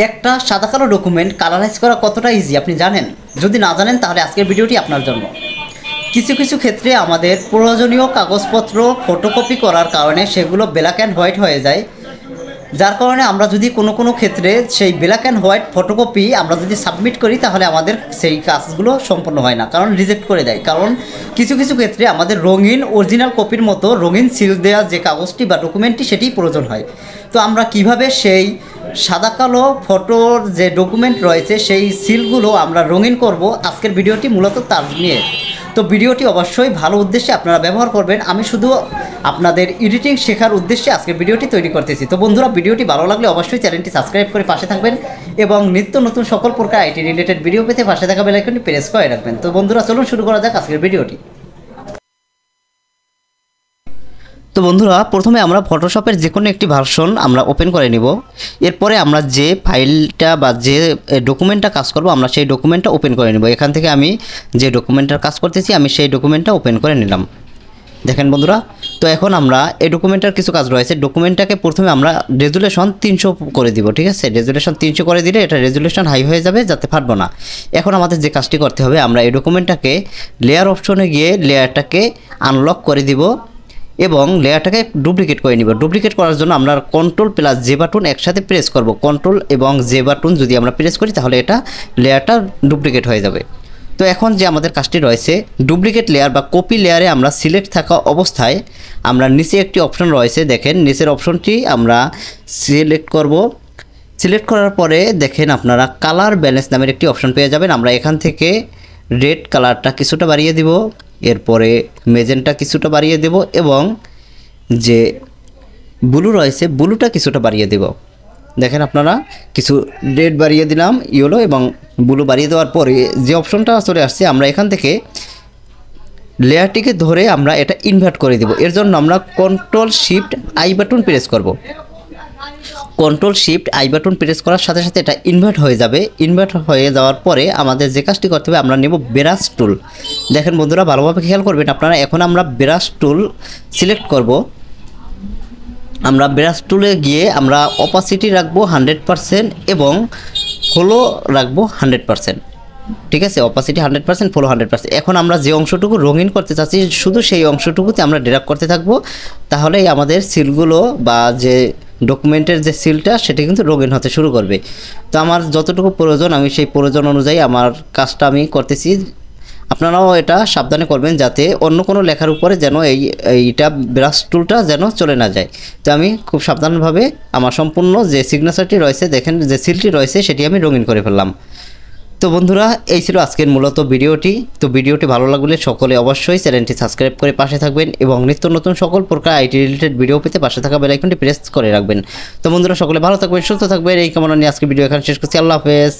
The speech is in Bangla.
একটা সাদা কালো ডকুমেন্ট কালারাইজ করা কতটা ইজি আপনি জানেন? যদি না জানেন তাহলে আজকের ভিডিওটি আপনার জন্য। কিছু কিছু ক্ষেত্রে আমাদের প্রয়োজনীয় কাগজপত্র ফটোকপি করার কারণে সেগুলো ব্ল্যাক অ্যান্ড হোয়াইট হয়ে যায়, যার কারণে আমরা যদি কোনো ক্ষেত্রে সেই ব্ল্যাক অ্যান্ড হোয়াইট ফটোকপি আমরা যদি সাবমিট করি তাহলে আমাদের সেই কাজগুলো সম্পন্ন হয় না, কারণ রিজেক্ট করে দেয়। কারণ কিছু কিছু ক্ষেত্রে আমাদের রঙিন অরিজিনাল কপির মতো রঙিন সিল দেওয়া যে কাগজটি বা ডকুমেন্টটি সেটিই প্রয়োজন হয়। তো আমরা কিভাবে সেই সাদা কালো ফটোর যে ডকুমেন্ট রয়েছে সেই সিলগুলো আমরা রঙিন করব, আজকের ভিডিওটি মূলত তার নিয়ে। তো ভিডিওটি অবশ্যই ভালো উদ্দেশ্যে আপনারা ব্যবহার করবেন। আমি শুধু আপনাদের এডিটিং শেখার উদ্দেশ্যে আজকের ভিডিওটি তৈরি করতেছি। তো বন্ধুরা, ভিডিওটি ভালো লাগলে অবশ্যই চ্যানেলটি সাবস্ক্রাইব করে পাশে থাকবেন এবং নিত্য নতুন সকল প্রকার আইটি রিলেটেড ভিডিও পেতে পাশে থাকা বেল আইকনটি প্রেস করে রাখবেন। তো বন্ধুরা, চলুন শুরু করা যাক আজকের ভিডিওটি। তো বন্ধুরা, প্রথমে আমরা ফটোশপের যে কোনো একটি ভার্সন আমরা ওপেন করে নিব। এরপরে আমরা যে ফাইলটা বা যে ডকুমেন্টটা কাজ করব আমরা সেই ডকুমেন্টটা ওপেন করে নিব। এখান থেকে আমি যে ডকুমেন্টটার কাজ করতেছি আমি সেই ডকুমেন্টটা ওপেন করে নিলাম। দেখেন বন্ধুরা, তো এখন আমরা এই ডকুমেন্টটার কিছু কাজ রয়েছে। ডকুমেন্টটাকে প্রথমে আমরা রেজুলেশন 300 করে দিব, ঠিক আছে? রেজুলেশন 300 করে দিলে এটা রেজুলেশন হাই হয়ে যাবে, যাতে ফাটবো না। এখন আমাদের যে কাজটি করতে হবে, আমরা এই ডকুমেন্টটাকে লেয়ার অপশনে গিয়ে লেয়ারটাকে আনলক করে দিব এবং লেয়ারটাকে ডুপ্লিকেট করে নিব। ডুপ্লিকেট করার জন্য আমরা কন্ট্রোল প্লাস জে বাটন একসাথে প্রেস করব। কন্ট্রোল এবং জে বাটন যদি আমরা প্রেস করি তাহলে এটা লেয়ারটা ডুপ্লিকেট হয়ে যাবে। তো এখন যে আমাদের কাজটি রয়েছে, ডুপ্লিকেট লেয়ার বা কপি লেয়ারে আমরা সিলেক্ট থাকা অবস্থায় আমরা নিচে একটি অপশন রয়েছে, দেখেন নিচের অপশনটি আমরা সিলেক্ট করব। সিলেক্ট করার পরে দেখেন আপনারা কালার ব্যালেন্স নামের একটি অপশন পেয়ে যাবেন। আমরা এখান থেকে রেড কালারটা কিছুটা বাড়িয়ে দিব, এরপরে মেজেন্টা কিছুটা বাড়িয়ে দেব এবং যে ব্লু রয়েছে ব্লুটা কিছুটা বাড়িয়ে দেব। দেখেন আপনারা কিছু রেড বাড়িয়ে দিলাম, ইয়েলো এবং ব্লু বাড়িয়ে দেওয়ার পরে যে অপশনটা চলে আসছে আমরা এখান থেকে লেয়ারটিকে ধরে আমরা এটা ইনভার্ট করে দেব। এর জন্য আমরা control shift I button press করব। Control shift I button press করার সাথে সাথে এটা ইনভার্ট হয়ে যাবে। ইনভার্ট হয়ে যাওয়ার পরে আমাদের যে কাজটি করতে হবে, আমরা নেব ব্রাশ টুল। দেখেন বন্ধুরা, ভালোভাবে খেয়াল করবেন আপনারা। এখন আমরা ব্রাশ টুল সিলেক্ট করব। আমরা ব্রাশ টুলে গিয়ে আমরা অপাসিটি রাখবো 100% এবং ফ্লো রাখবো 100%, ঠিক আছে? Opacity 100%, flow 100%। এখন আমরা যে অংশটুকু রঙিন করতে চাচ্ছি শুধু সেই অংশটুকুতে আমরা ড্র্যাগ করতে থাকবো, তাহলেই আমাদের সিলগুলো বা যে ডকুমেন্টের যে সিলটা সেটা কিন্তু রঙিন হতে শুরু করবে। তো আমার যতটুকু প্রয়োজন আমি সেই প্রয়োজন অনুযায়ী আমার কাজটা আমি করতেছি। আপনারাও এটা সাবধানে করবেন যাতে অন্য কোনো লেখার উপরে যেন এইটা ব্রাশ টুলটা যেন চলে না যায়। তো আমি খুব সাবধানভাবে আমার সম্পূর্ণ যে সিগনেচারটি রয়েছে, দেখেন যে সিলটি রয়েছে সেটি আমি রঙিন করে ফেললাম। তো বন্ধুরা, এই ছিল আজকের মূলত ভিডিওটি। তো ভিডিওটি ভালো লাগলে সকলে অবশ্যই চ্যানেলটি সাবস্ক্রাইব করে পাশে থাকবেন এবং নিত্য নতুন সকল প্রকার আইটি রিলেটেড ভিডিও পেতে পাশে থাকা বেল আইকনটি প্রেস করে রাখবেন। তো বন্ধুরা, সকলে ভালো থাকবেন, সুস্থ থাকবেন এই কামনা নিয়ে আজকে ভিডিও এখানে শেষ করছি। আল্লাহ হাফেজ।